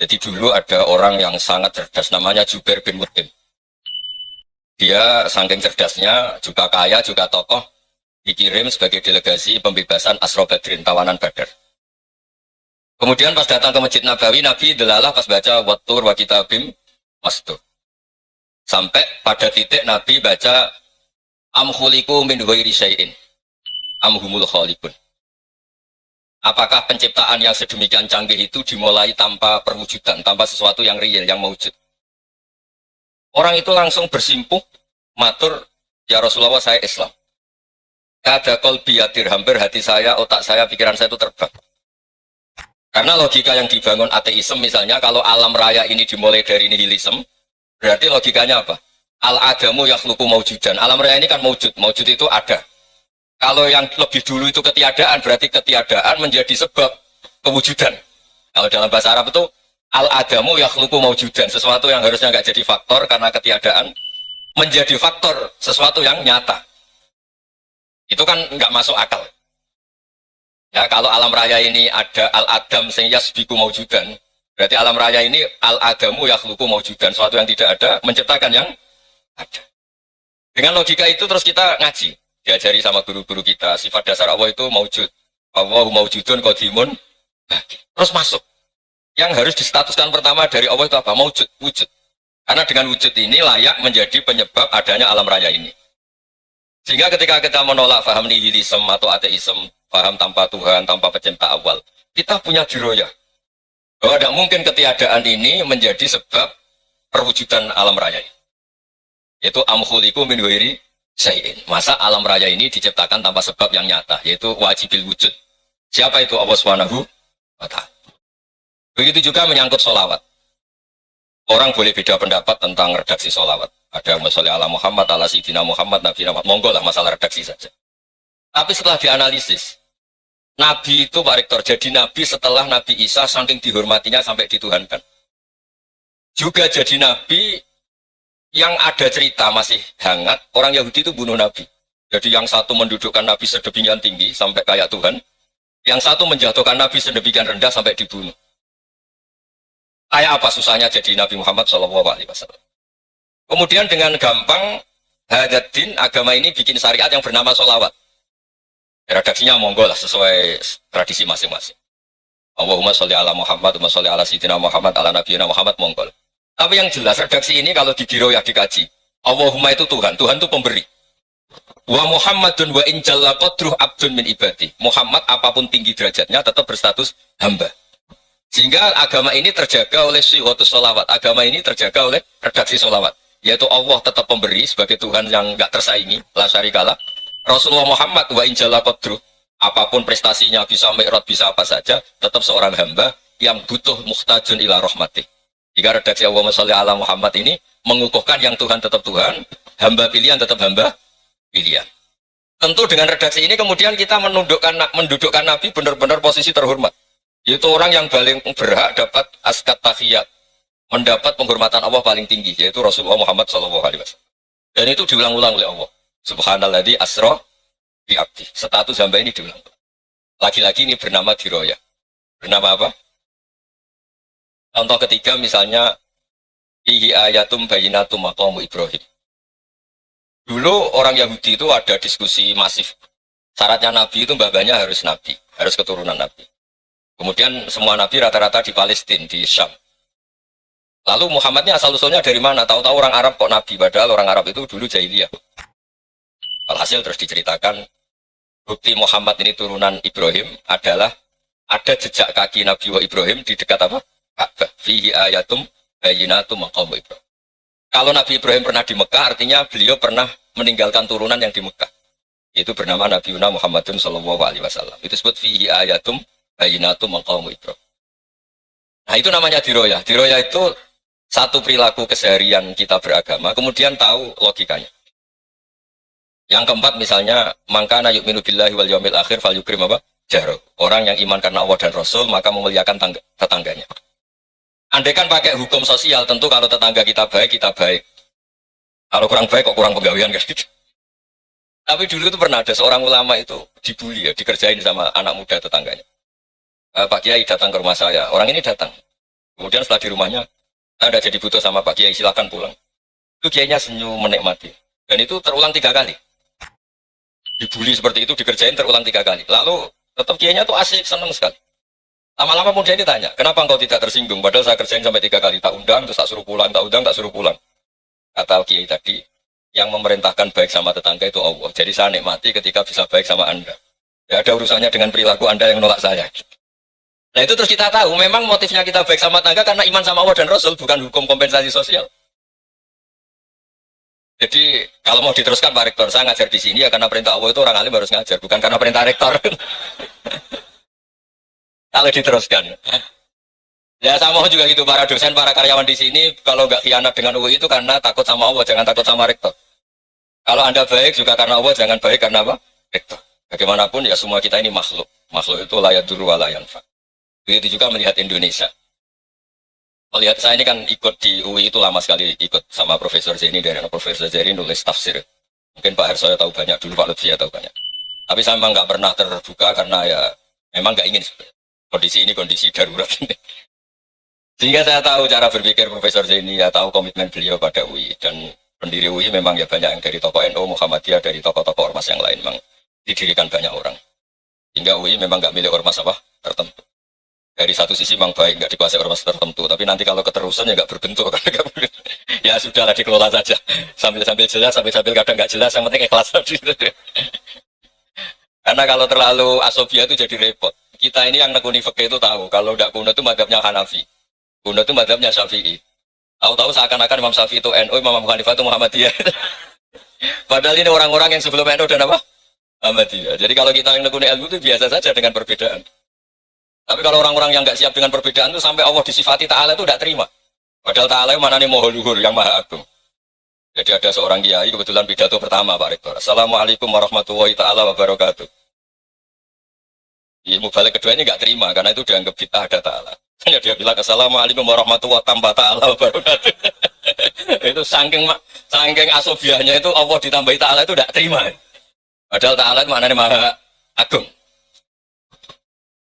Jadi dulu ada orang yang sangat cerdas namanya Jubair bin Mut'im. Dia saking cerdasnya, juga kaya, juga tokoh, dikirim sebagai delegasi pembebasan Asra Badrin, tawanan Badar. Kemudian pas datang ke Masjid Nabawi, Nabi delalah pas baca Wattur wa kitabim mastur. Sampai pada titik Nabi baca Am khuliqu min ghairi syai'in am humul khaliqun. Apakah penciptaan yang sedemikian canggih itu dimulai tanpa perwujudan, tanpa sesuatu yang real, yang mewujud? Orang itu langsung bersimpuh, matur, ya Rasulullah saya Islam. Kada qalbi yatir, hampir hati saya, otak saya, pikiran saya itu terbang. Karena logika yang dibangun ateisme misalnya, kalau alam raya ini dimulai dari nihilisme, berarti logikanya apa? Al-adamu yakhluqu mawjudan. Alam raya ini kan mewujud, mewujud itu ada. Kalau yang lebih dulu itu ketiadaan, berarti ketiadaan menjadi sebab kewujudan. Kalau dalam bahasa Arab itu al-adamu yakhluqu mawjudan, sesuatu yang harusnya nggak jadi faktor karena ketiadaan menjadi faktor sesuatu yang nyata. Itu kan nggak masuk akal. Ya, kalau alam raya ini ada al-adam sing yasbiqu mawjudan, berarti alam raya ini al-adamu yakhluqu mawjudan, sesuatu yang tidak ada menciptakan yang ada. Dengan logika itu terus kita ngaji, diajari sama guru-guru kita, sifat dasar Allah itu mawjud. Allahu mawjudun qadimun. Nah, terus masuk. Yang harus distatuskan pertama dari Allah itu apa? Mawjud, wujud. Karena dengan wujud ini layak menjadi penyebab adanya alam raya ini. Sehingga ketika kita menolak paham nihilisme atau ateisme, paham tanpa Tuhan, tanpa pencipta awal, kita punya diroyah bahwa tidak mungkin ketiadaan ini menjadi sebab perwujudan alam raya ini. Yaitu amkhuliku min ghairi syai'in. Masa alam raya ini diciptakan tanpa sebab yang nyata, yaitu wajibil wujud. Siapa itu? Allah Subhanahu wa ta'ala. Begitu juga menyangkut sholawat. Orang boleh beda pendapat tentang redaksi sholawat. Ada masalah ala Muhammad, ala Sayyidina Muhammad, Nabi Muhammad. Monggo lah masalah redaksi saja. Tapi setelah dianalisis, Nabi itu Pak Rektor, jadi Nabi setelah Nabi Isa saking dihormatinya sampai dituhankan. Juga jadi Nabi yang ada cerita masih hangat, orang Yahudi itu bunuh Nabi. Jadi yang satu mendudukkan Nabi sedemikian tinggi sampai kayak Tuhan, yang satu menjatuhkan Nabi sedemikian rendah sampai dibunuh. Kayak apa susahnya jadi Nabi Muhammad SAW. Kemudian dengan gampang, hadatin agama ini bikin syariat yang bernama sholawat. Redaksinya monggo lah sesuai tradisi masing-masing. Allahumma sholli ala Muhammad, Allahumma sholli ala Sayyidina Muhammad, ala Nabiyina Muhammad, monggo. Tapi yang jelas redaksi ini kalau digiroyah dikaji, Allahumma itu Tuhan, Tuhan itu pemberi. Wa Muhammadun wa injalla qadruh abdun min ibadi. Muhammad apapun tinggi derajatnya tetap berstatus hamba. Sehingga agama ini terjaga oleh syihotus sholawat. Agama ini terjaga oleh redaksi sholawat. Yaitu Allah tetap pemberi sebagai Tuhan yang nggak tersaingi, la syarikalah. Rasulullah Muhammad wa injalla qadruh, apapun prestasinya, bisa mi'raj, bisa apa saja, tetap seorang hamba yang butuh muhtajun ila rahmatih. Jika redaksi Allahumma sholli ala Muhammad ini mengukuhkan yang Tuhan tetap Tuhan, hamba pilihan tetap hamba pilihan. Tentu dengan redaksi ini kemudian kita mendudukkan Nabi benar-benar posisi terhormat. Yaitu orang yang paling berhak dapat askat tahiyat, mendapat penghormatan Allah paling tinggi, yaitu Rasulullah Muhammad SAW. Dan itu diulang-ulang oleh Allah. Subhanalladzi asra bi abdi. Status hamba ini diulang. Lagi-lagi ini bernama diroyah. Bernama apa? Contoh ketiga misalnya fihi ayatum bayyinatum maqamu Ibrahim. Dulu orang Yahudi itu ada diskusi masif. Syaratnya Nabi itu mbah-mbahnya harus Nabi, harus keturunan Nabi. Kemudian semua Nabi rata-rata di Palestina, di Syam. Lalu Muhammadnya asal-usulnya dari mana? Tahu-tahu orang Arab kok Nabi, padahal orang Arab itu dulu jahiliyah. Alhasil terus diceritakan, bukti Muhammad ini turunan Ibrahim adalah ada jejak kaki Nabi wa Ibrahim di dekat apa? Ka'bah. Fihi ayatum bayyinatum maqamu Ibrahim. Kalau Nabi Ibrahim pernah di Mekah, artinya beliau pernah meninggalkan turunan yang di Mekah. Itu bernama Nabi Muhammadun SAW. Itu disebut fihi ayatum bayyinatum maqamu Ibrahim. Nah itu namanya diroyah. Diroyah itu satu perilaku keseharian kita beragama, kemudian tahu logikanya. Yang keempat misalnya, mangkana yu'minu billahi wal yawmil akhir fal yukrim apa? Jaro. Orang yang iman karena Allah dan Rasul, maka memuliakan tetangganya. Andaikan pakai hukum sosial, tentu kalau tetangga kita baik, kita baik. Kalau kurang baik, kok kurang penggawean kan gitu. Tapi dulu itu pernah ada seorang ulama itu dibully ya, dikerjain sama anak muda tetangganya. Pak Kiai datang ke rumah saya, orang ini datang. Kemudian setelah di rumahnya, saya udah jadi butuh sama Pak Kiai, silakan pulang. Itu kiainya senyum menikmati. Dan itu terulang 3 kali. Dibully seperti itu, dikerjain terulang 3 kali. Lalu tetap kiainya tuh asik, seneng sekali. Lama-lama kemudian ini tanya, kenapa engkau tidak tersinggung? Padahal saya kerjain sampai 3 kali, tak undang, terus tak suruh pulang, tak undang, tak suruh pulang. Kata kiai tadi, yang memerintahkan baik sama tetangga itu Allah. Jadi saya nikmati ketika bisa baik sama Anda. Ya ada urusannya dengan perilaku Anda yang nolak saya. Nah itu terus kita tahu, memang motifnya kita baik sama tetangga karena iman sama Allah dan Rasul, bukan hukum kompensasi sosial. Jadi kalau mau diteruskan Pak Rektor, saya ngajar di sini ya karena perintah Allah itu orang alim harus ngajar, bukan karena perintah rektor. Kalau diteruskan. Ya sama juga gitu, para dosen, para karyawan di sini kalau nggak khianat dengan UI itu karena takut sama Allah, jangan takut sama rektor. Kalau Anda baik juga karena Allah, jangan baik karena apa? Rektor. Bagaimanapun ya semua kita ini makhluk. Makhluk itu layak dulu wa layan fa. Begitu juga melihat Indonesia. Melihat saya ini kan ikut di UI itu lama sekali, ikut sama Profesor Zeni, dari Profesor Zeni nulis tafsir. Mungkin Pak Hersoyo tahu banyak, dulu Pak Lutfi tahu banyak. Tapi saya memang nggak pernah terbuka karena ya memang nggak ingin kondisi ini kondisi darurat ini. Sehingga saya tahu cara berpikir Profesor Zeni, ya tahu komitmen beliau pada UI, dan pendiri UI memang ya banyak yang dari tokoh NU, Muhammadiyah, dari tokoh-tokoh ormas yang lain memang didirikan banyak orang. Hingga UI memang nggak milik ormas apa tertentu. Dari satu sisi memang baik, nggak dikuasai ormas tertentu, tapi nanti kalau keterusan ya nggak berbentuk. Ya sudahlah dikelola saja, sambil-sambil jelas, sambil-sambil kadang nggak jelas, yang penting ikhlas. Karena kalau terlalu asobia itu jadi repot. Kita ini yang nekuni fikih itu tahu, kalau tidak kuno itu madhabnya Hanafi. Kuno itu madhabnya Syafi'i. Tahu-tahu seakan-akan Imam Syafi'i itu NU, Imam Abu Hanifah itu Muhammadiyah. Padahal ini orang-orang yang sebelum NU dan apa? Muhammadiyah. Jadi kalau kita yang nekuni ilmu itu biasa saja dengan perbedaan. Tapi kalau orang-orang yang nggak siap dengan perbedaan itu sampai Allah disifati Ta'ala itu tidak terima. Padahal Ta'ala itu mana nih Maha Luhur yang Maha Agung. Jadi ada seorang kiai kebetulan pidato pertama Pak Rektor. Assalamualaikum warahmatullahi ta'ala wabarakatuh. Ilmu balik kedua ini nggak terima karena itu dianggap bid'ah ada Ta'ala. Hanya dia bilang assalamualaikum warahmatullahi wabarakatuh. Itu saking asobiahnya itu Allah ditambahi Ta'ala itu tidak terima. Padahal Ta'ala itu maknanya Maha Agung.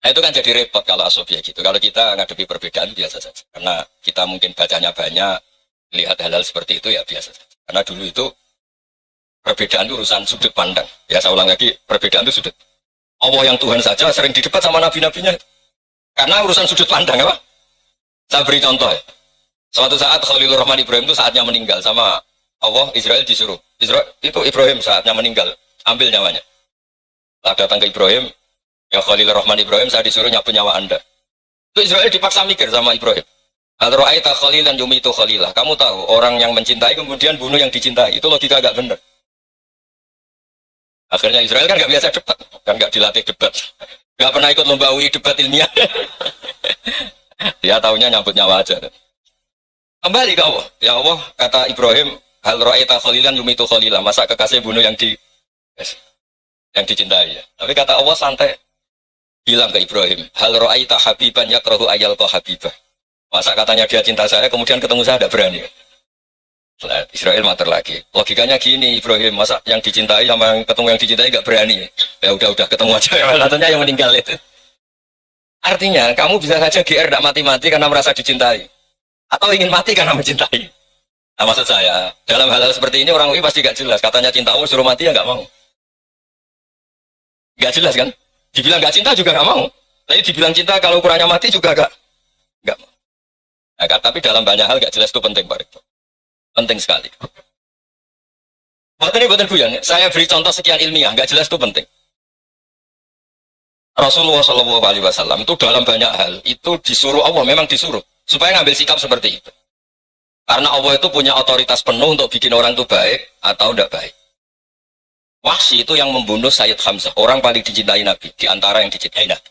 Nah itu kan jadi repot kalau asobiah gitu. Kalau kita ngadepi perbedaan biasa saja. Karena kita mungkin bacanya banyak, lihat hal-hal seperti itu ya biasa saja. Karena dulu itu perbedaan itu urusan sudut pandang. Ya saya ulang lagi, perbedaan itu sudut. Allah yang Tuhan saja sering didebat sama nabi-nabinya. Karena urusan sudut pandang apa? Saya beri contoh ya. Suatu saat Khalilur Rahman Ibrahim itu saatnya meninggal sama Allah, Israel disuruh. Itu Ibrahim saatnya meninggal, ambil nyawanya. Setelah datang ke Ibrahim, ya Khalilur Rahman Ibrahim, saya disuruh nyapu nyawa Anda. Itu Israel dipaksa mikir sama Ibrahim. Hal ra'aita khalilan yumitu khalilah. Kamu tahu orang yang mencintai kemudian bunuh yang dicintai. Itu logika agak benar. Akhirnya Israel kan nggak biasa debat, kan nggak dilatih debat. Nggak pernah ikut lomba UI debat ilmiah. Dia tahunya nyambut nyawa aja. Kembali ke Allah. Ya Allah, kata Ibrahim, hal ra'aita khalilan yumitu khalilah. Masa kekasih bunuh yang dicintai ya. Tapi kata Allah santai. Bilang ke Ibrahim, hal ra'aita habiban yakrahu ayyalqa habibah. Masa katanya dia cinta saya, kemudian ketemu saya tidak berani. Nah, Israel mater lagi. Logikanya gini, Ibrahim, masa yang dicintai sama yang ketemu yang dicintai nggak berani? Ya udah ketemu aja. Katanya yang meninggal itu. Artinya kamu bisa saja GR tidak mati-mati karena merasa dicintai, atau ingin mati karena mencintai. Nah, maksud saya dalam hal-hal seperti ini orang UI pasti nggak jelas. Katanya cinta Allah suruh mati ya nggak mau. Nggak jelas kan? Dibilang nggak cinta juga nggak mau. Tapi dibilang cinta kalau ukurannya mati juga nggak mau. Nah, tapi dalam banyak hal nggak jelas itu penting Pak Rektor. Penting sekali. Buatan guyon. Saya beri contoh sekian ilmiah, nggak jelas itu penting. Rasulullah SAW itu dalam banyak hal itu disuruh Allah, memang disuruh supaya ngambil sikap seperti itu. Karena Allah itu punya otoritas penuh untuk bikin orang itu baik atau tidak baik. Wahsy itu yang membunuh Sayyid Hamzah, orang paling dicintai Nabi di antara yang dicintai Nabi.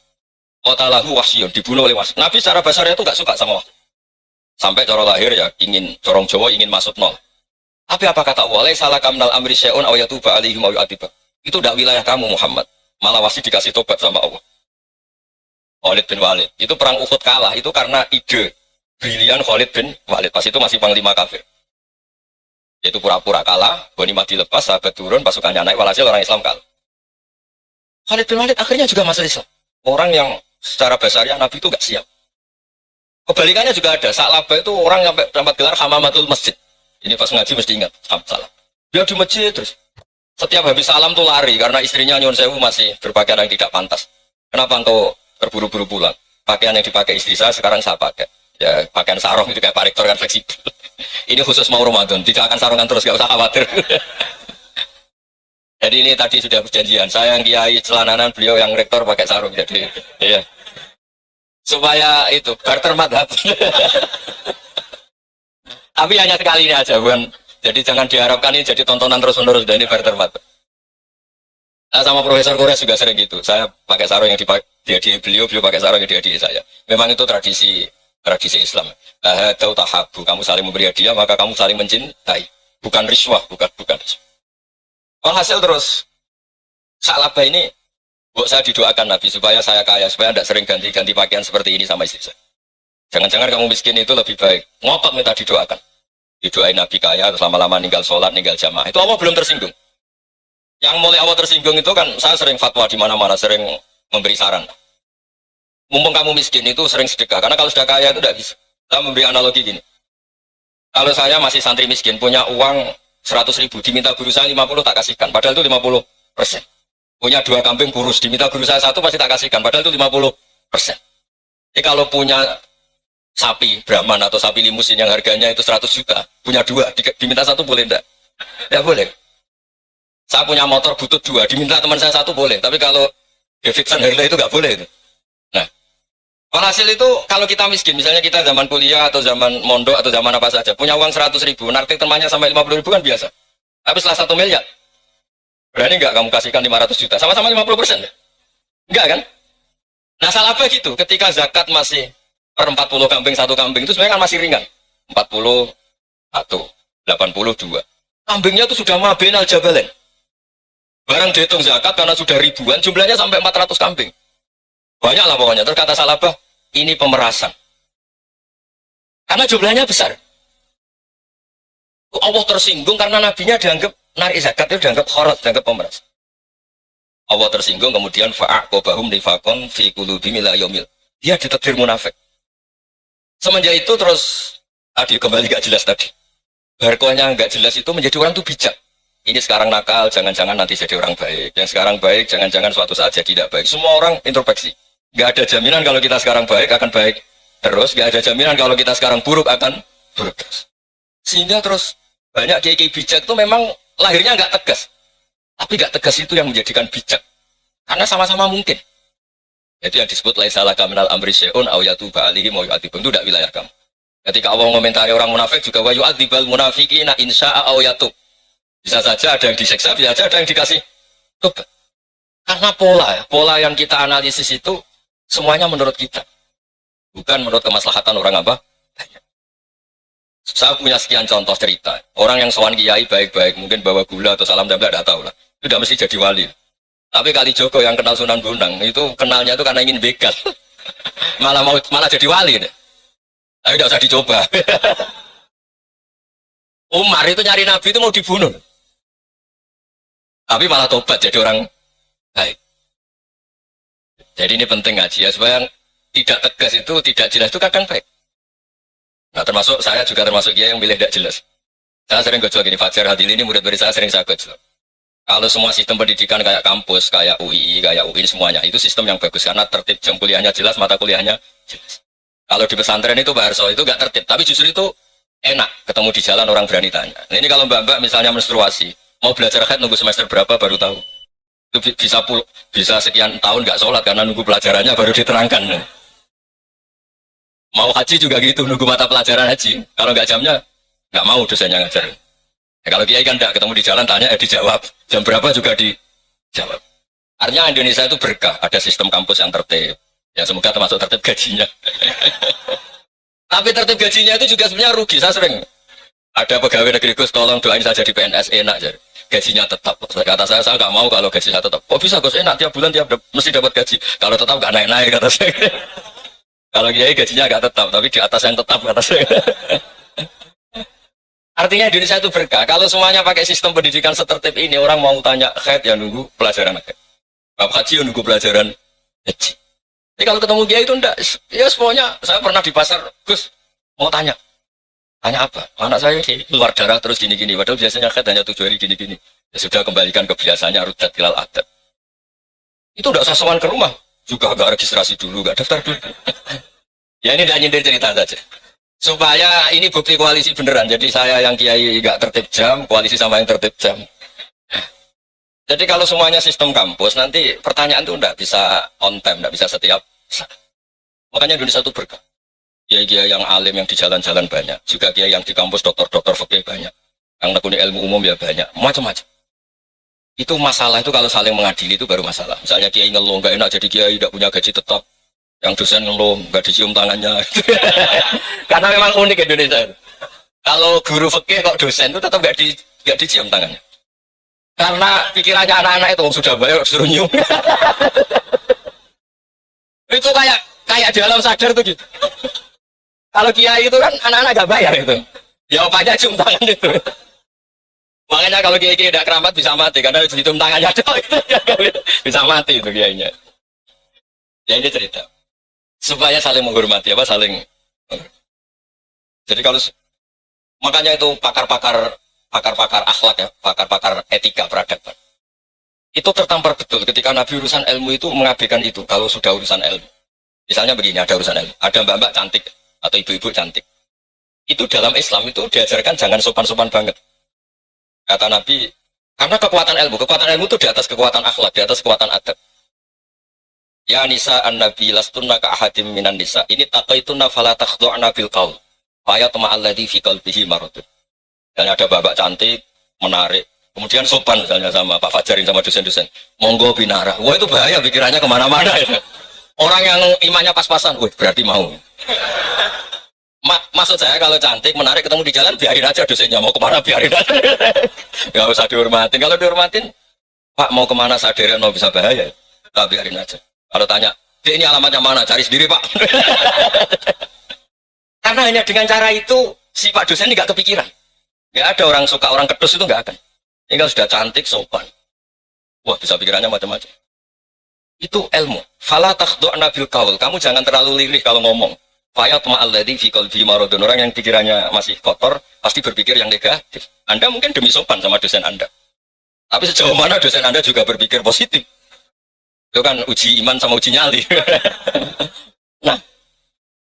Qatalahu Wahsyun, dibunuh oleh Wahsy. Nabi secara basarnya itu nggak suka sama Wahsy. Sampai cara lahir ya ingin corong Jawa ingin masuk nol. Tapi apa kata Allah? Salah kamnal amri syai'un aw yatuba alaihim aw yu'adzibah. Itu tidak wilayah kamu Muhammad. Malah Wahsy dikasih tobat sama Allah. Khalid bin Walid. Itu perang Uhud kalah itu karena ide brilian Khalid bin Walid. Pas itu masih panglima kafir. Yaitu pura-pura kalah, ghanimah dilepas, sahabat turun, pasukannya naik, walhasil orang Islam kalah. Khalid bin Walid akhirnya juga masuk Islam. Orang yang secara basarnya Nabi itu gak siap. Kebalikannya juga ada. Salaba itu orang sampai dapat gelar hamamatul masjid. Ini pas ngaji mesti ingat salah. Dia di masjid terus. Setiap habis salam tuh lari karena istrinya nyuwun sewu masih berpakaian yang tidak pantas. Kenapa engkau terburu-buru pulang? Pakaian yang dipakai istri saya sekarang saya pakai. Ya pakaian sarung itu kayak Pak Rektor kan fleksibel. Ini khusus mau Ramadan, tidak akan sarungan terus, gak usah khawatir. Jadi ini tadi sudah perjanjian. Saya yang kiai celananan, beliau yang rektor pakai sarung. Jadi ya. Supaya itu barter madhab. Tapi hanya sekali ini aja, bukan. Jadi jangan diharapkan ini jadi tontonan terus-menerus dan ini barter madhab. Sama Profesor Kores juga sering gitu. Saya pakai sarung yang dihadiahi beliau pakai sarung yang dihadiahi saya. Memang itu tradisi Islam. Tahu tahabu, kamu saling memberi hadiah maka kamu saling mencintai. Bukan riswah, bukan riswah. Hasil terus Salaba ini buat saya didoakan Nabi supaya saya kaya, supaya tidak sering ganti-ganti pakaian seperti ini sama istri saya. Jangan-jangan kamu miskin itu lebih baik. Ngotot minta didoakan. Didoain Nabi kaya, terus lama-lama ninggal sholat, ninggal jamaah. Itu Allah belum tersinggung. Yang mulai Allah tersinggung itu kan saya sering fatwa di mana-mana, sering memberi saran. Mumpung kamu miskin itu sering sedekah, karena kalau sudah kaya itu tidak bisa. Saya memberi analogi gini. Kalau saya masih santri miskin, punya uang 100.000, diminta guru saya 50 tak kasihkan, padahal itu 50%. Punya 2 kambing kurus, diminta guru saya 1 pasti tak kasihkan, padahal itu 50%. Jadi kalau punya sapi Brahman atau sapi limusin yang harganya itu 100 juta, punya 2, diminta 1 boleh enggak? Ya boleh. Saya punya motor butuh 2, diminta teman saya 1 boleh, tapi kalau Davidson Harley itu nggak boleh itu. Nah, hasil itu kalau kita miskin, misalnya kita zaman kuliah atau zaman mondok atau zaman apa saja, punya uang 100.000, narik temannya sampai 50.000 kan biasa. Tapi setelah 1 miliar, berani nggak kamu kasihkan 500 juta? Sama-sama 50%? Enggak kan? Nah, salah apa gitu? Ketika zakat masih per 40 kambing 1 kambing itu sebenarnya kan masih ringan. 40 atau 82. Kambingnya itu sudah mabenal jabalen. Barang dihitung zakat karena sudah ribuan, jumlahnya sampai 400 kambing. Banyak lah pokoknya. Terus kata Salabah, ini pemerasan. Karena jumlahnya besar. Allah tersinggung karena nabinya dianggap narik zakat itu dianggap khorat, dianggap pemeras. Allah tersinggung kemudian fa'aqobahum nifakon fi qulubihim ila yaumil. Dia ditetir munafik. Semenjak itu terus tadi kembali gak jelas tadi. Barkohnya gak jelas itu menjadi orang itu bijak. Ini sekarang nakal, jangan-jangan nanti jadi orang baik. Yang sekarang baik, jangan-jangan suatu saat jadi tidak baik. Semua orang introspeksi. Gak ada jaminan kalau kita sekarang baik akan baik terus. Gak ada jaminan kalau kita sekarang buruk akan buruk terus. Sehingga terus banyak kiai-kiai bijak itu memang lahirnya nggak tegas. Tapi nggak tegas itu yang menjadikan bijak. Karena sama-sama mungkin. Itu yang disebut laisa laka minal amri syai'un aw yatuba alaihim aw yu'adzibum, itu tidak wilayah kamu. Ketika Allah mengomentari orang munafik juga wa yu'adzibal munafiqina insya'a aw yatub. Bisa saja ada yang disiksa, bisa saja ada yang dikasih tobat. Karena pola yang kita analisis itu semuanya menurut kita. Bukan menurut kemaslahatan orang apa? Saya punya sekian contoh cerita. Orang yang sowan kiai baik-baik, mungkin bawa gula atau salam tempel, tidak tahu lah. Itu sudah mesti jadi wali. Tapi Kali Joko yang kenal Sunan Bonang, itu kenalnya itu karena ingin begal. malah jadi wali. Nih. Tapi tidak usah dicoba. Umar itu nyari Nabi itu mau dibunuh. Tapi malah tobat jadi orang baik. Jadi ini penting ngaji ya, supaya tidak tegas itu, tidak jelas itu kadang baik. Nah termasuk saya juga termasuk dia yang milih tidak jelas. Saya sering gojol gini, Fajar Hadil ini murid-murid saya sering saya gojol. Kalau semua sistem pendidikan kayak kampus, kayak UII, kayak UIN semuanya, itu sistem yang bagus karena tertib, jam kuliahnya jelas, mata kuliahnya jelas. Kalau di pesantren itu Pak Harso itu gak tertib, tapi justru itu enak ketemu di jalan orang berani tanya. Nah, ini kalau mbak-mbak misalnya menstruasi, mau belajar haid nunggu semester berapa baru tahu. Itu bisa sekian tahun nggak sholat karena nunggu pelajarannya baru diterangkan. Mau haji juga gitu, nunggu mata pelajaran haji. Kalau nggak jamnya, nggak mau dosennya ngajar. Ya, kalau kiai kan nggak ketemu di jalan tanya, dijawab. Jam berapa juga dijawab. Artinya Indonesia itu berkah, ada sistem kampus yang tertib. Ya semoga termasuk tertib gajinya. Tapi tertib gajinya itu juga sebenarnya rugi. Saya sering ada pegawai negeri Gus, tolong doain saja di PNS enak. Jadi. Gajinya tetap. Kata saya nggak mau kalau gajinya tetap. Kok bisa Gus enak tiap bulan mesti dapat gaji. Kalau tetap nggak naik-naik kata saya. Kalau kiai gajinya nggak tetap, tapi di atas yang tetap kata saya. Artinya Indonesia itu berkah. Kalau semuanya pakai sistem pendidikan setertib ini, orang mau tanya haid ya nunggu pelajaran haid. Bab haji ya nunggu pelajaran haji. Jadi kalau ketemu kiai itu enggak, ya semuanya. Saya pernah di pasar, Gus mau tanya, tanya apa? Anak saya ini keluar darah terus gini-gini, padahal biasanya kan hanya 7 hari gini-gini. Ya sudah kembalikan ke biasanya, rudat hilal adat. Itu udah usah sowan ke rumah, juga gak registrasi dulu, gak daftar dulu. Ya ini udah nyindir cerita saja. Supaya ini bukti koalisi beneran. Jadi saya yang kiai gak tertib jam, koalisi sama yang tertib jam. Jadi kalau semuanya sistem kampus, nanti pertanyaan itu enggak bisa on time, enggak bisa setiap saat. Makanya Indonesia itu berkah. Kiai-kiai yang alim yang di jalan-jalan banyak. Juga kiai yang di kampus dokter-dokter fikih banyak. Yang nekuni ilmu umum ya banyak. Macam-macam. Itu masalah itu kalau saling mengadili itu baru masalah. Misalnya kiai ngeluh, enggak enak jadi kiai, tidak punya gaji tetap. Yang dosen ngeluh, enggak dicium tangannya. Karena memang unik Indonesia. Kalau guru fikih kok dosen itu tetap enggak dicium tangannya. Karena pikirannya anak-anak itu sudah bayar suruh nyium. Itu kayak di alam sadar tuh gitu. Kalau kiai itu kan anak-anak gak bayar itu. Ya opanya cium tangan itu. Makanya kalau kiai tidak keramat bisa mati karena cium tangannya bisa mati itu kiainya. Ya ini cerita. Supaya saling menghormati saling. Jadi kalau makanya itu pakar-pakar akhlak ya, pakar-pakar etika peradaban. Itu tertampar betul ketika Nabi urusan ilmu itu mengabaikan itu kalau sudah urusan ilmu. Misalnya begini, ada urusan ilmu, ada mbak-mbak cantik atau ibu-ibu cantik. Itu dalam Islam itu diajarkan jangan sopan-sopan banget. Kata Nabi, karena kekuatan ilmu itu di atas kekuatan akhlak, di atas kekuatan adab. Ya nisa an-nabi lastunna ka ahadim minan nisa. Ini taqaitunna fala takhdu'na bil qaul. Fa yatma alladhi fi qalbihi maradun. Dan ada babak cantik, menarik. Kemudian sopan misalnya sama Pak Fajarin sama dosen-dosen. Monggo binara. Wah itu bahaya pikirannya kemana-mana ya. Orang yang imannya pas-pasan, wih berarti mau. Maksud saya kalau cantik, menarik ketemu di jalan, biarin aja dosennya. Mau kemana biarin aja. Gak usah dihormatin. Kalau dihormatin, Pak mau kemana sadar no bisa bahaya. Nah, biarin aja. Kalau tanya, ini alamatnya mana? Cari sendiri Pak. Karena hanya dengan cara itu, si Pak dosen ini gak kepikiran. Nggak ada orang suka orang kedus itu nggak akan. Ini kalau sudah cantik, sopan. Wah, bisa pikirannya macam-macam. Itu ilmu. Fala takhdu'na bil qaul. Kamu jangan terlalu lirih kalau ngomong. Fa yatma alladhi fi qalbihi maradun. Orang yang pikirannya masih kotor pasti berpikir yang negatif. Anda mungkin demi sopan sama dosen Anda. Tapi sejauh mana dosen Anda juga berpikir positif. Itu kan uji iman sama uji nyali. Nah,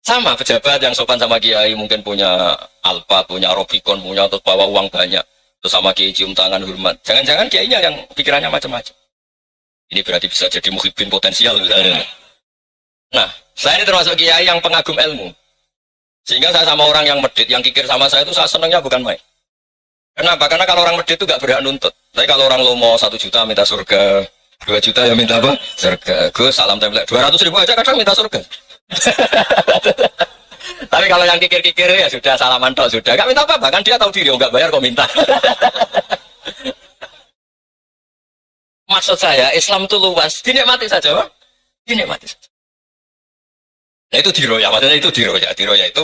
sama pejabat yang sopan sama kiai mungkin punya Alfa, punya Robicon, punya terus bawa uang banyak. Terus sama kiai cium tangan hormat. Jangan-jangan kiainya yang pikirannya macam-macam. Ini berarti bisa jadi muhibbin potensial misalnya. Nah, saya ini termasuk kiai yang pengagum ilmu. Sehingga saya sama orang yang medit, yang kikir sama saya itu saya senangnya bukan main. Kenapa? Karena kalau orang medit itu gak berhak nuntut. Tapi kalau orang lomo 1 juta minta surga, 2 juta ya minta apa? Surga. Gus salam template 200.000 aja kadang minta surga. Tapi kalau yang kikir-kikir ya sudah salaman tok sudah. Gak minta apa-apa kan dia tahu diri, nggak bayar kok minta. Maksud saya Islam itu luas, dinikmati saja, Pak. Dinikmati saja. Nah itu diroya, maksudnya itu diroya. Diroya itu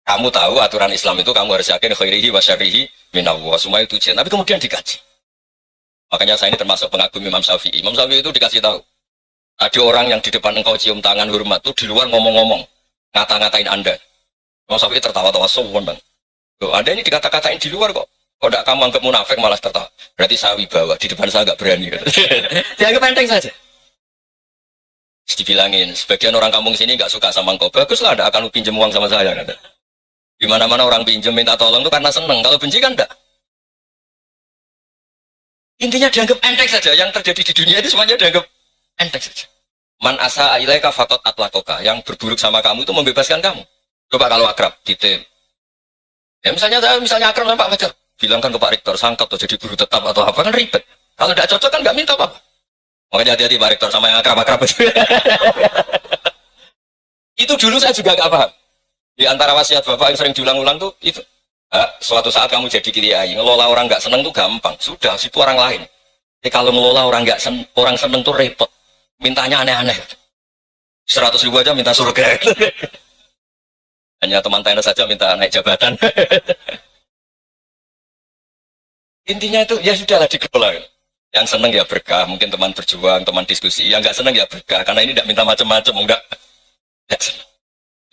kamu tahu aturan Islam itu kamu harus yakin khairihi wa syarrihi minallah. Semua itu ujian, tapi kemudian dikaji. Makanya saya ini termasuk pengagum Imam Syafi'i. Imam Syafi'i itu dikasih tahu. Ada orang yang di depan engkau cium tangan hormat itu di luar ngomong-ngomong, ngata-ngatain Anda. Imam Syafi'i tertawa-tawa sowan bang. Loh, Anda ini dikata-katain di luar kok. Kok tidak kamu anggap munafik malah tertawa. Berarti saya wibawa, di depan saya nggak berani. Dianggap enteng saja. Dibilangin, sebagian orang kampung sini nggak suka sama engkau. Baguslah, tidak akan pinjam uang sama saya. Di mana-mana orang pinjam minta tolong itu karena seneng. Kalau benci kan enggak. Intinya dianggap enteng saja. Yang terjadi di dunia itu semuanya dianggap enteng saja. Man asa ilaika fatot atlakoka. Yang berburuk sama kamu itu membebaskan kamu. Coba kalau akrab di tim. Ya misalnya akrab sama Pak Fajar. Bilangkan ke Pak Rektor, sangkap atau jadi guru tetap atau apa, kan ribet. Kalau tidak cocok kan nggak minta apa-apa. Makanya hati-hati Pak Rektor sama yang akrab-akrab itu. Itu dulu saya juga nggak paham. Di antara wasiat Bapak yang sering diulang-ulang tuh itu. Suatu saat kamu jadi kiai, ngelola orang nggak seneng tuh gampang. Sudah, situ orang lain. Tapi kalau ngelola orang nggak orang seneng tuh repot. Mintanya aneh-aneh. 100.000 aja minta surga. Hanya teman tenis saja minta naik jabatan. Intinya itu ya sudahlah dikelola. Yang seneng ya berkah, mungkin teman berjuang, teman diskusi. Yang nggak seneng ya berkah, karena ini tidak minta macam-macam, enggak.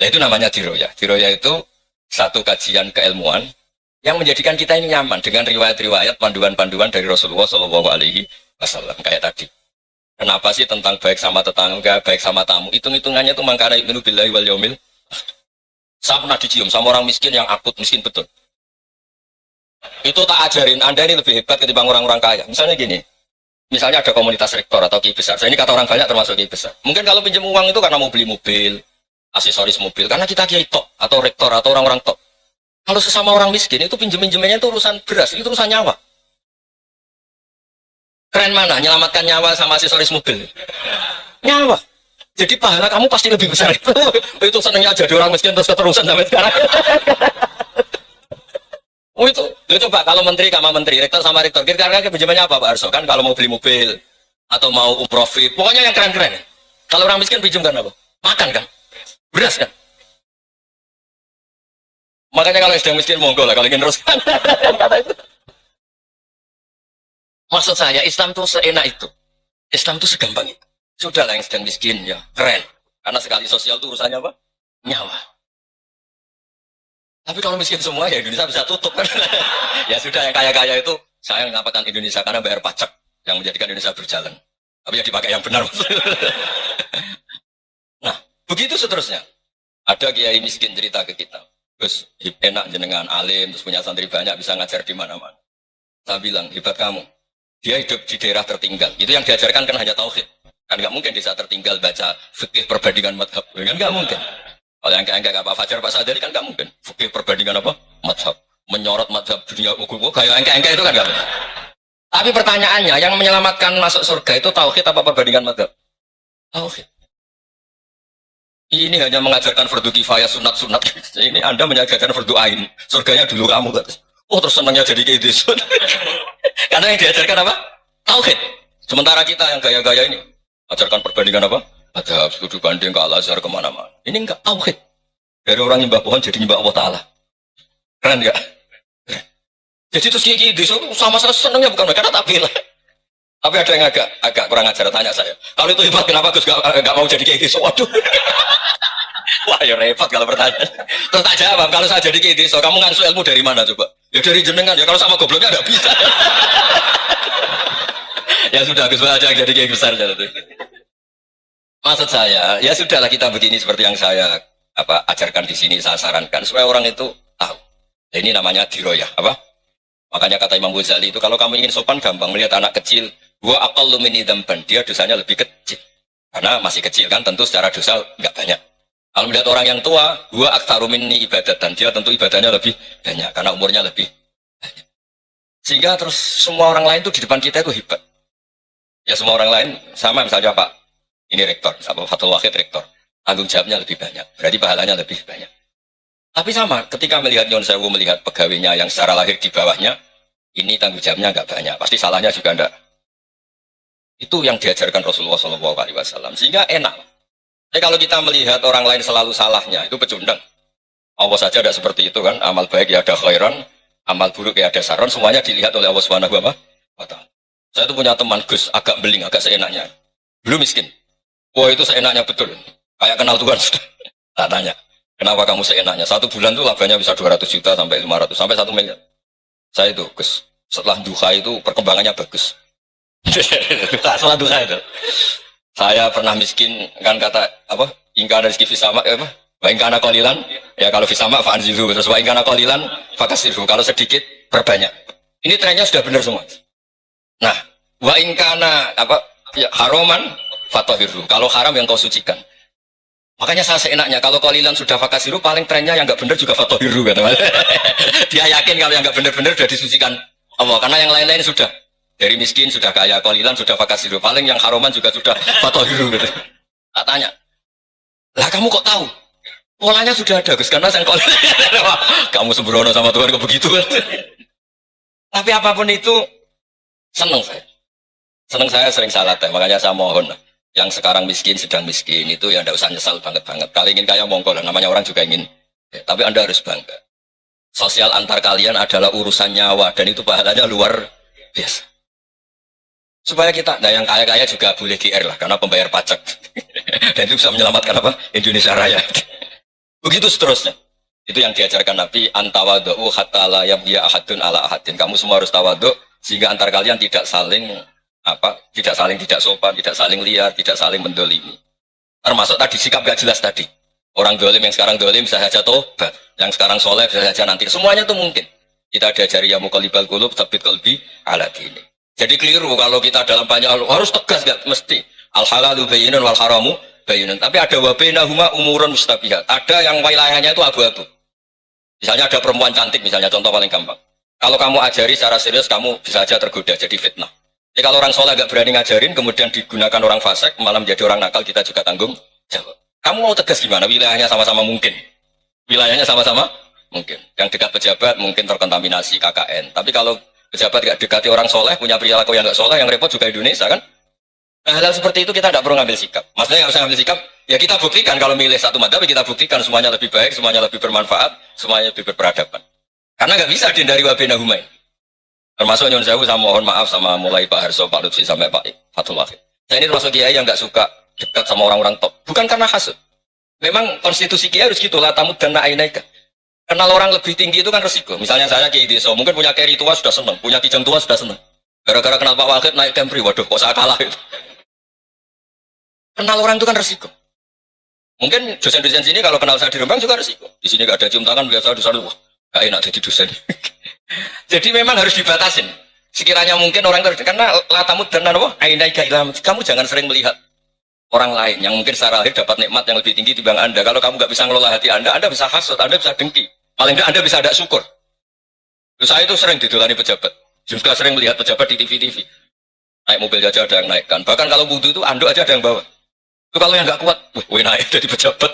Nah, itu namanya diroya. Diroya itu satu kajian keilmuan yang menjadikan kita ini nyaman dengan riwayat-riwayat, panduan-panduan dari Rasulullah Shallallahu Alaihi Wasallam kayak tadi. Kenapa sih tentang baik sama tetangga, baik sama tamu? Hitung-hitungannya itu mangkana yu'minu billahi wal yaumil. Saya pernah dicium sama orang miskin yang akut miskin betul. Itu tak ajarin Anda ini lebih hebat ketimbang orang-orang kaya. Misalnya gini, misalnya ada komunitas rektor atau kiai besar. Saya ini kata orang banyak termasuk kiai besar. Mungkin kalau pinjam uang itu karena mau beli mobil, aksesoris mobil, karena kita kiai tok atau rektor atau orang-orang tok. Kalau sesama orang miskin itu pinjem-pinjemannya itu urusan beras, itu urusan nyawa. Keren mana? Nyelamatkan nyawa sama aksesoris mobil. Nyawa. Jadi pahala kamu pasti lebih besar itu. Itu senangnya jadi orang miskin terus keterusan sampai sekarang. Oh itu, coba kalau menteri sama menteri, rektor sama rektor, kira-kira pinjamannya apa Pak Arso? Kan kalau mau beli mobil atau mau umroh free, pokoknya yang keren-keren. Kalau orang miskin pinjam kan apa? Makan kan? Beras kan? Makanya kalau sedang miskin monggo lah, kalau ingin teruskan. Maksud saya Islam itu seenak itu, Islam itu segampang itu. Sudahlah yang sedang miskin ya keren, karena sekali sosial itu urusannya apa? Nyawa. Tapi kalau miskin semua ya Indonesia bisa tutup kan? Ya sudah yang kaya-kaya itu saya mengatakan Indonesia karena bayar pajak yang menjadikan Indonesia berjalan. Tapi ya dipakai yang benar. Nah, begitu seterusnya. Ada kiai miskin cerita ke kita. Terus enak jenengan alim, terus punya santri banyak, bisa ngajar di mana-mana. Saya bilang, hebat kamu. Dia hidup di daerah tertinggal. Itu yang diajarkan kan hanya tauhid. Kan nggak mungkin desa tertinggal baca fikih perbandingan madhab. Kan nggak mungkin. Kalau yang kayak Pak Fajar, Pak Sadari kan nggak mungkin. Fikih perbandingan apa? Madhab. Menyorot madhab dunia hukum. Kayak engke-engke itu kan nggak mungkin. Tapi pertanyaannya, yang menyelamatkan masuk surga itu tauhid apa perbandingan madhab? Tauhid. Ini hanya mengajarkan fardu kifayah sunat-sunat. Ini Anda mengajarkan fardu ain. Surganya dulu kamu. Oh terus senangnya jadi kayak gitu. Karena yang diajarkan apa? Tauhid. Sementara kita yang gaya-gaya ini ajarkan perbandingan apa? Ada studi banding ke Al-Azhar kemana-mana. Ini enggak tauhid. Dari orang nyembah pohon jadi nyembah Allah Ta'ala. Keren enggak? Keren. Jadi terus kayak gitu sama-sama senangnya bukan karena tak bilang. Tapi ada yang agak kurang ajar tanya saya. Kalau itu hebat kenapa Gus gak mau jadi kayak gitu? Waduh. Wah ya repot kalau pertanyaan. Terus tak jawab, kalau saya jadi kayak gitu, kamu ngasuh ilmu dari mana coba? Ya dari jenengan, ya kalau sama gobloknya gak bisa. Ya sudah, Gus aja yang jadi kayak besar. Maksud saya, ya sudahlah kita begini seperti yang saya ajarkan di sini, saya sarankan. Supaya orang itu tahu. Ini namanya diroyah. Apa? Makanya kata Imam Ghazali itu, kalau kamu ingin sopan gampang, melihat anak kecil, gua aqallu minni dzamban, dia dosanya lebih kecil. Karena masih kecil kan, tentu secara dosa nggak banyak. Kalau melihat orang yang tua, gua aktsaru minni ibadatan, dia tentu ibadahnya lebih banyak karena umurnya lebih banyak. Sehingga terus semua orang lain itu di depan kita itu hebat. Ya semua orang lain sama misalnya Pak, ini rektor, sama Fathul Wahid rektor, tanggung jawabnya lebih banyak, berarti pahalanya lebih banyak. Tapi sama, ketika melihat Nyon Sewu melihat pegawainya yang secara lahir di bawahnya, ini tanggung jawabnya nggak banyak, pasti salahnya juga enggak. Itu yang diajarkan Rasulullah SAW, sehingga enak. Tapi kalau kita melihat orang lain selalu salahnya, itu pecundang. Allah saja tidak seperti itu kan, amal baik ya ada khairan, amal buruk ya ada saron, semuanya dilihat oleh Allah Subhanahu wa Ta'ala. Saya itu punya teman Gus, agak beling, agak seenaknya. Belum miskin. Wah itu seenaknya betul. Kayak kenal Tuhan sudah. Tak tanya, kenapa kamu seenaknya? 1 bulan tuh labanya bisa 200 juta sampai 500, sampai 1 miliar. Saya itu Gus, setelah duha itu perkembangannya bagus. Setelah duha itu. Saya pernah miskin, kan kata, apa? Ingka ada rezeki fisama, apa? Wa ingkana qalilan, ya kalau fisama fa'anziru, terus wa ingkana qalilan fakasiru, kalau sedikit perbanyak. Ini trennya sudah benar semua. Nah, wa ingkana apa? Ya, haroman fatohiru, kalau haram yang kau sucikan. Makanya saya seenaknya, kalau qalilan sudah fakasiru, paling trennya yang nggak benar juga fatohiru, kata. Dia yakin kalau yang nggak benar-benar sudah disucikan Allah, karena yang lain-lain sudah. Dari miskin sudah kaya, qalilan sudah fakasiru, paling yang haroman juga sudah fatohiru, gitu. Tak tanya, lah kamu kok tahu? Polanya sudah ada, Gus, karena saya kamu sembrono sama Tuhan kok begitu kan? Tapi apapun itu seneng saya. Seneng saya sering salah teh, makanya saya mohon yang sekarang miskin sedang miskin itu ya tidak usah nyesal banget-banget. Kalau ingin kaya monggo lah, namanya orang juga ingin. Ya, tapi Anda harus bangga. Sosial antar kalian adalah urusan nyawa dan itu pahalanya luar biasa. Supaya kita, nah yang kaya-kaya juga boleh GR lah, karena pembayar pajak. Dan itu bisa menyelamatkan apa? Indonesia Raya. Begitu seterusnya. Itu yang diajarkan Nabi, antawadu'u hatta la yabghiya ahadun ala ahadin. Kamu semua harus tawadhu sehingga antar kalian tidak saling tidak sopan, tidak saling liar, tidak saling mendolimi. Termasuk tadi sikap gak jelas tadi. Orang dolim yang sekarang dolim bisa saja tobat, yang sekarang soleh bisa saja nanti. Semuanya itu mungkin. Kita diajari ya muqallibal qulub tsabbit qalbi ala dini. Jadi keliru kalau kita dalam banyak hal harus tegas, gak mesti. Al halalu bayyinun wal haramu bayyinun. Tapi ada wa bainahuma umurun mustabihat. Ada yang wilayahnya itu abu-abu. Misalnya ada perempuan cantik, misalnya contoh paling gampang. Kalau kamu ajari secara serius, kamu bisa saja tergoda jadi fitnah. Jadi kalau orang soleh gak berani ngajarin, kemudian digunakan orang fasik, malah menjadi orang nakal, kita juga tanggung jawab. Kamu mau tegas gimana? Wilayahnya sama-sama mungkin. Wilayahnya sama-sama mungkin. Yang dekat pejabat mungkin terkontaminasi KKN. Tapi kalau pejabat gak dekati orang soleh, punya perilaku yang gak soleh, yang repot juga Indonesia kan? Nah, hal seperti itu kita tidak perlu ngambil sikap. Maksudnya yang harus ngambil sikap, ya kita buktikan kalau milih satu madhab, kita buktikan semuanya lebih baik, semuanya lebih bermanfaat, semuanya lebih berperadaban. Karena nggak bisa dihindari wabena humain. Termasuk Nyon Sewu, saya mohon maaf sama mulai Pak Harso, Pak Lutfi sampai Pak Fatul Wahid. Saya ini termasuk kiai yang nggak suka dekat sama orang-orang top. Bukan karena hasud. Memang konstitusi kiai harus gitu lah, tamu dan nainaika. Kenal orang lebih tinggi itu kan resiko. Misalnya saya kiai desa, mungkin punya kiai tua sudah seneng, punya kijang tua sudah seneng. Gara-gara kenal Pak Wahid naik Kempri, waduh kok saya kalah itu. Kenal orang itu kan resiko. Mungkin dosen-dosen sini kalau kenal saya di Rembang juga resiko. Di sini gak ada cium tangan, biasa dosen, wah gak enak jadi dosen. Jadi memang harus dibatasin. Sekiranya mungkin orang itu, karena latamu dan wah kamu jangan sering melihat orang lain yang mungkin secara lahir dapat nikmat yang lebih tinggi dibanding Anda. Kalau kamu gak bisa ngelola hati Anda bisa hasut, Anda bisa dengki. Paling tidak Anda bisa ada syukur. Saya itu sering didolani pejabat. Juga sering melihat pejabat di TV-TV. Naik mobil aja ada yang naikkan. Bahkan kalau wudhu itu anduk aja ada yang bawa. Itu kalau yang nggak kuat, wih naik dari pejabat.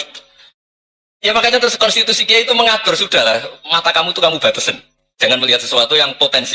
Ya makanya terus konstitusi kiai itu mengatur, sudahlah, mata kamu tuh kamu batasin. Jangan melihat sesuatu yang potensi